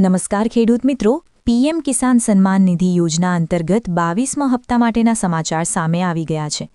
નમસ્કાર ખેડૂત મિત્રો, પીએમ કિસાન સન્માન નિધિ યોજના અંતર્ગત 22મા હપ્તા માટેના સમાચાર સામે આવી ગયા છે।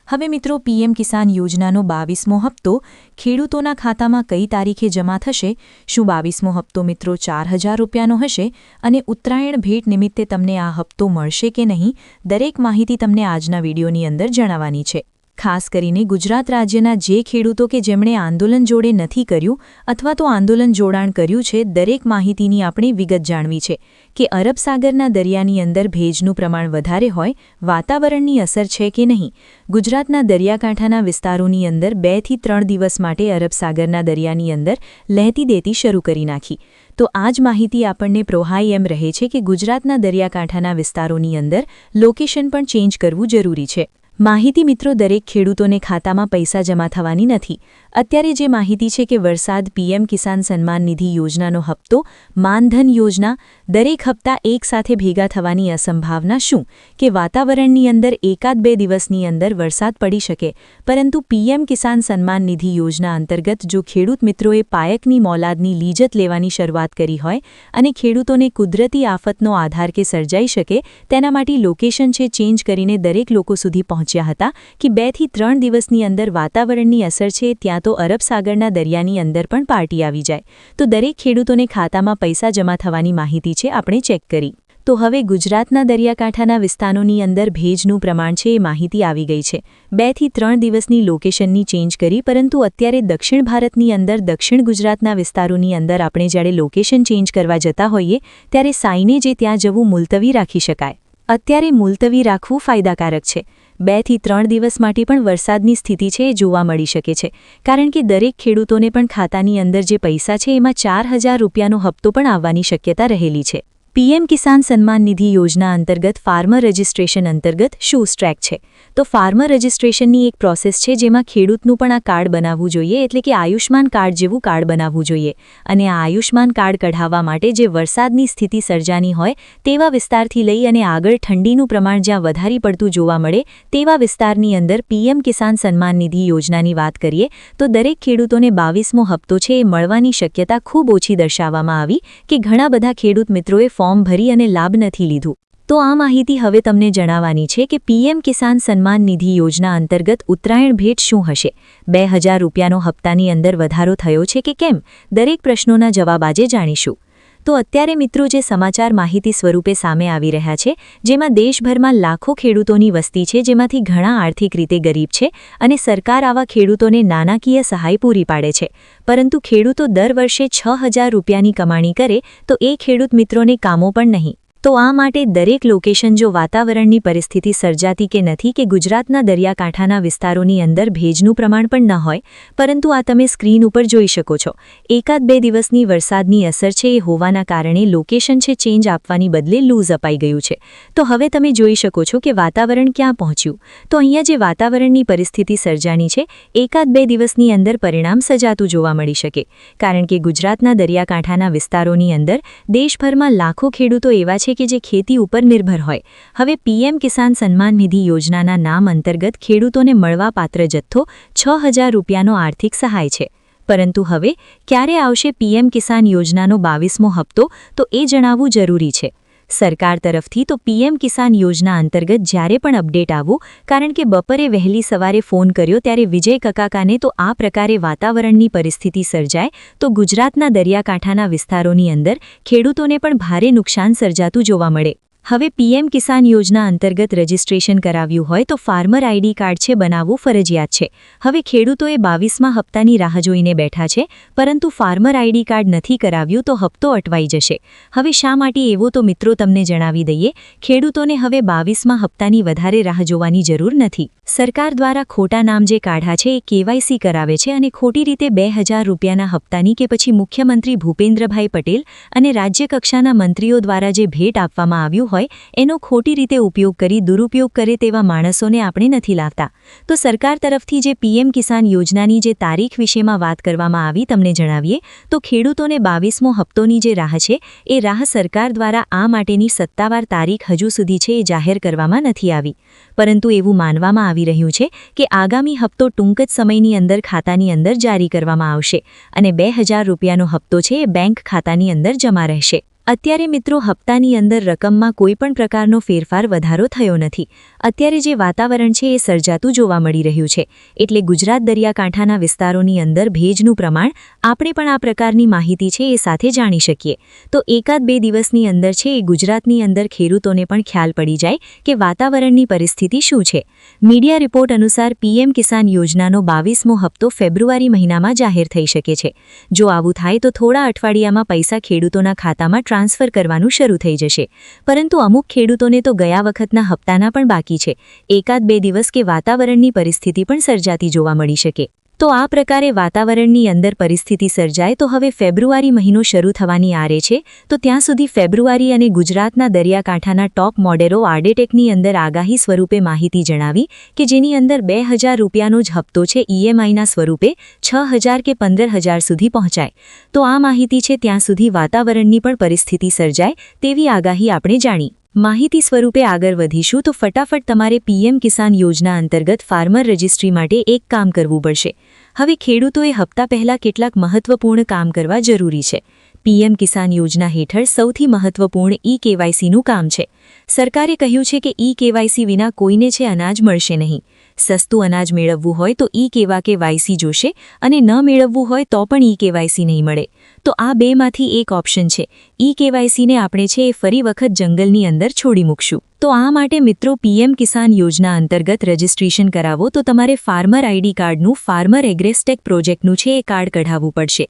હવે મિત્રો, પીએમ કિસાન યોજનાનો 22મો હપ્તો ખેડૂતોના ખાતામાં કઈ તારીખે જમા થશે? શું 22મો હપ્તો મિત્રો 4000 રૂપિયાનો હશે? અને ઉત્તરાયણ ભેટ નિમિત્તે તમને આ હપ્તો મળશે કે નહીં? દરેક માહિતી તમને આજના વિડીયોની અંદર જણાવવાની છે। ખાસ કરીને ગુજરાત રાજ્યના જે ખેડૂતો કે જેમણે આંદોલન જોડે નથી કર્યું અથવા તો આંદોલન જોડાણ કર્યું છે, દરેક માહિતીની આપણે વિગત જાણવી છે કે અરબ સાગરના દરિયાની અંદર ભેજનું પ્રમાણ વધારે હોય, વાતાવરણની અસર છે કે નહીં। ગુજરાતના દરિયાકાંઠાના વિસ્તારોની અંદર 2 થી 3 દિવસ માટે અરબ સાગરના દરિયાની અંદર લહેતી દેતી શરૂ કરી નાખી। તો આ જ માહિતી આપણને પ્રોહાઈ એમ રહે છે કે ગુજરાતના દરિયાકાંઠાના વિસ્તારોની અંદર લોકેશન પણ ચેન્જ કરવું જરૂરી છે। માહિતી મિત્રો, દરેક ખેડૂતોને ખાતામાં પૈસા જમા થવાની નથી। અત્યારે જે માહિતી છે કે વરસાદ પીએમ કિસાન સન્માન નિધિ યોજનાનો હપ્તો, માનધન યોજના, દરેક હપ્તા એકસાથે ભેગા થવાની અસંભાવના શું કે વાતાવરણની અંદર 1-2 દિવસની અંદર વરસાદ પડી શકે, પરંતુ પીએમ કિસાન સન્માન નિધિ યોજના અંતર્ગત જો ખેડૂત મિત્રોએ પાયકની મોલાદની લીજત લેવાની શરૂઆત કરી હોય અને ખેડૂતોને કુદરતી આફતનો આધાર કે સર્જાઈ શકે તેના માટે લોકેશન છે ચેન્જ કરીને દરેક લોકો સુધી પહોંચ્યા હતા કે 2 થી 3 દિવસની અંદર વાતાવરણની અસર છે, ત્યાં તો અરબ સાગરના દરિયાની અંદર પણ પાર્ટી આવી જાય, તો દરેક ખેડૂતોને ખાતામાં પૈસા જમા થવાની માહિતી છે આપણે ચેક કરી। તો હવે ગુજરાતના દરિયાકાંઠાના વિસ્તારોની અંદર ભેજનું પ્રમાણ છે એ માહિતી આવી ગઈ છે। 2 થી 3 દિવસની લોકેશનની ચેન્જ કરી, પરંતુ અત્યારે દક્ષિણ ભારતની અંદર દક્ષિણ ગુજરાતના વિસ્તારોની અંદર આપણે જ્યારે લોકેશન ચેન્જ કરવા જતા હોઈએ ત્યારે સાઇનેજે ત્યાં જવું મુલતવી રાખી શકાય। અત્યારે મુલતવી રાખવું ફાયદાકારક છે। 2 થી 3 દિવસ માટે પણ વરસાદની સ્થિતિ છે એ જોવા મળી શકે છે, કારણ કે દરેક ખેડૂતોને પણ ખાતાની અંદર જે પૈસા છે એમાં 4000 રૂપિયાનો હપ્તો પણ આવવાની શક્યતા રહેલી છે। પીએમ કિસાન સન્માન નિધિ યોજના અંતર્ગત ફાર્મર રજિસ્ટ્રેશન અંતર્ગત શું સ્ટ્રેક છે? તો ફાર્મર રજિસ્ટ્રેશનની એક પ્રોસેસ છે જેમાં ખેડૂતનું પણ આ કાર્ડ બનાવવું જોઈએ, એટલે કે આયુષ્માન કાર્ડ જેવું કાર્ડ બનાવવું જોઈએ। અને આ આયુષ્માન કાર્ડ કઢાવવા માટે જે વરસાદની સ્થિતિ સર્જાની હોય તેવા વિસ્તારથી લઈ અને આગળ ઠંડીનું પ્રમાણ જ્યાં વધારે પડતું જોવા મળે તેવા વિસ્તારની અંદર પીએમ કિસાન સન્માન નિધિ યોજનાની વાત કરીએ તો દરેક ખેડૂતોને 22મો હપ્તો છે એ મળવાની શક્યતા ખૂબ ઓછી દર્શાવવામાં આવી કે ઘણા બધા ખેડૂત મિત્રોએ ફોર્મ ભરી અને લાભ નથી લીધું। તો આ માહિતી હવે તમને જણાવવાની છે કે પીએમ કિસાન સન્માન નિધિ યોજના અંતર્ગત ઉત્તરાયણ ભેટ શું હશે? 2000 રૂપિયાનો હપ્તાની અંદર વધારો થયો છે કે કેમ? દરેક પ્રશ્નોના જવાબ આજે જાણીશું। તો અત્યારે મિત્રો, જે સમાચાર માહિતી સ્વરૂપે સામે આવી રહ્યા છે, જેમાં દેશભરમાં લાખો ખેડૂતોની વસ્તી છે જેમાંથી ઘણા આર્થિક રીતે ગરીબ છે અને સરકાર આવા ખેડૂતોને નાણાકીય સહાય પૂરી પાડે છે, પરંતુ ખેડૂતો દર વર્ષે 6000 રૂપિયાની કમાણી કરે તો એ ખેડૂત મિત્રોને કામો પણ નહીં। તો આ માટે દરેક લોકેશન જો વાતાવરણની પરિસ્થિતિ સર્જાતી કે નથી કે ગુજરાતના દરિયાકાંઠાના વિસ્તારોની અંદર ભેજનું પ્રમાણ પણ ન હોય, પરંતુ આ તમે સ્ક્રીન ઉપર જોઈ શકો છો 1-2 દિવસની વરસાદની અસર છે એ હોવાના કારણે લોકેશન છે ચેન્જ આપવાની બદલે લૂઝ અપાઈ ગયું છે। તો હવે તમે જોઈ શકો છો કે વાતાવરણ ક્યાં પહોંચ્યું। તો અહીંયા જે વાતાવરણની પરિસ્થિતિ સર્જાની છે 1-2 દિવસની અંદર પરિણામ સજાતું જોવા મળી શકે, કારણ કે ગુજરાતના દરિયાકાંઠાના વિસ્તારોની અંદર દેશભરમાં લાખો ખેડૂતો એવા છે કે જે ખેતી ઉપર નિર્ભર હોય। હવે પીએમ કિસાન સન્માન નિધિ યોજનાના નામ અંતર્ગત ખેડૂતોને મળવાપાત્ર જથ્થો 6000 રૂપિયાનો આર્થિક સહાય છે, પરંતુ હવે ક્યારે આવશે પીએમ કિસાન યોજનાનો 22મો હપ્તો, તો એ જણાવવું જરૂરી છે સરકાર તરફથી। તો પીએમ કિસાન યોજના અંતર્ગત જ્યારે પણ અપડેટ આવું, કારણ કે બપોરે વહેલી સવારે ફોન કર્યો ત્યારે વિજય કકાકાને તો આ પ્રકારે વાતાવરણની પરિસ્થિતિ સર્જાય તો ગુજરાતના દરિયાકાંઠાના વિસ્તારોની અંદર ખેડૂતોને પણ ભારે નુકસાન સર્જાતું જોવા મળે। હવે પીએમ કિસાન યોજના અંતર્ગત રજિસ્ટ્રેશન કરાવ્યું હોય તો ફાર્મર આઈડી કાર્ડ છે બનાવવું ફરજિયાત છે। હવે ખેડૂતોએ 22મા હપ્તાની રાહ જોઈને બેઠા છે, પરંતુ ફાર્મર આઈડી કાર્ડ નથી કરાવ્યું તો હપ્તો અટવાઈ જશે। હવે શા માટે એવું તો મિત્રો તમને જણાવી દઈએ, ખેડૂતોને હવે 22મા હપ્તાની વધારે રાહ જોવાની જરૂર નથી। સરકાર દ્વારા ખોટા નામ જે કાઢા છે એ કેવાયસી કરાવે છે અને ખોટી રીતે 2000 રૂપિયાના હપ્તાની કે પછી મુખ્યમંત્રી ભૂપેન્દ્રભાઈ પટેલ અને રાજ્ય કક્ષાના મંત્રીઓ દ્વારા જે ભેટ આપવામાં આવ્યું હોય એનો ખોટી રીતે ઉપયોગ કરી દુરુપયોગ કરે તેવા માણસોને આપણે નથી લાવતા। તો સરકાર તરફથી જે પીએમ કિસાન યોજનાની જે તારીખ વિશેમાં વાત કરવામાં આવી તમને જણાવીએ તો ખેડૂતોને 22મો હપ્તોની જે રાહ છે એ રાહ સરકાર દ્વારા આ માટેની સત્તાવાર તારીખ હજુ સુધી છે એ જાહેર કરવામાં નથી આવી, પરંતુ એવું માનવામાં આવી રહ્યું છે કે આગામી હપ્તો ટૂંક જ સમયની અંદર ખાતાની અંદર જારી કરવામાં આવશે અને 2000 રૂપિયાનો હપ્તો છે એ બેંક ખાતાની અંદર જમા રહેશે। અત્યારે મિત્રો હપ્તાની અંદર રકમમાં કોઈપણ પ્રકારનો ફેરફાર વધારો થયો નથી. અત્યારે જે વાતાવરણ છે એ સર્જાતું જોવા મળી રહ્યું છે. એટલે ગુજરાત દરિયાકાંઠાના વિસ્તારોની અંદર ભેજનું પ્રમાણ આપણે પણ આ પ્રકારની માહિતી છે એ સાથે જાણી શકીએ. તો એકાદ બે દિવસની અંદર છે એ ગુજરાતની અંદર ખેડૂતોને પણ ખ્યાલ પડી જાય કે વાતાવરણની પરિસ્થિતિ શું છે. મીડિયા રિપોર્ટ અનુસાર પીએમ કિસાન યોજનાનો 22મો હપ્તો ફેબ્રુઆરી મહિનામાં જાહેર થઈ શકે છે. જો આવું થાય તો થોડા અઠવાડિયામાં પૈસા ખેડૂતોના ખાતામાં ટ્રાન્સફર કરવાનું શરૂ થઈ જશે. પરંતુ અમુક ખેડૂતોને તો ગયા વખતના હપ્તાના પણ બાકી છે. એકાદ બે દિવસ કે વાતાવરણની પરિસ્થિતિ પણ સર્જાતી જોવા મળી શકે. તો આ પ્રકારે વાતાવરણની અંદર પરિસ્થિતિ સર્જાય તો હવે ફેબ્રુઆરી મહિનો શરૂ થવાની આરે છે. તો ત્યાં સુધી ફેબ્રુઆરી અને ગુજરાતના દરિયાકાંઠાના ટોપ મોડેલો આર્ડેટેકની અંદર આગાહી સ્વરૂપે માહિતી જણાવી કે જેની અંદર 2000 રૂપિયાનો જ હપ્તો છે ઈએમઆઈના સ્વરૂપે 6000 કે 15000 સુધી પહોંચાય. તો આ માહિતી છે ત્યાં સુધી વાતાવરણની પણ પરિસ્થિતિ સર્જાય તેવી આગાહી આપણે જાણી. માહિતી સ્વરૂપે આગળ વધીશું તો ફટાફટ તમારે પીએમ કિસાન યોજના અંતર્ગત ફાર્મર રજિસ્ટ્રી માટે એક કામ કરવું પડશે. હવે ખેડૂતોએ હપ્તા પહેલાં કેટલાક મહત્વપૂર્ણ કામ કરવા જરૂરી છે. પીએમ કિસાન યોજના હેઠળ સૌથી મહત્વપૂર્ણ ઈ-કેવાયસીનું કામ છે. સરકારે કહ્યું છે કે ઈ-કેવાયસી વિના કોઈને છે અનાજ મળશે નહીં. સસ્તું અનાજ મેળવવું હોય તો ઈ-કેવાયસી જોશે અને ન મેળવવું હોય તો પણ ઈ-કેવાયસી નહીં મળે. તો આ બેમાંથી એક ઓપ્શન છે. ઈ-કેવાયસીને આપણે છે એ ફરી વખત જંગલની અંદર છોડી મૂકશું. તો આ માટે મિત્રો પીએમ કિસાન યોજના અંતર્ગત રજિસ્ટ્રેશન કરાવો તો તમારે ફાર્મર આઈડી કાર્ડનું ફાર્મર એગ્રેસ્ટેક પ્રોજેક્ટનું છે એ કાર્ડ કઢાવવું પડશે.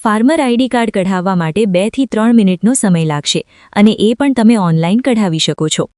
ફાર્મર આઈડી કાર્ડ કઢાવવા માટે 2 થી 3 મિનિટનો સમય લાગશે અને એ પણ તમે ઓનલાઈન કઢાવી શકો છો.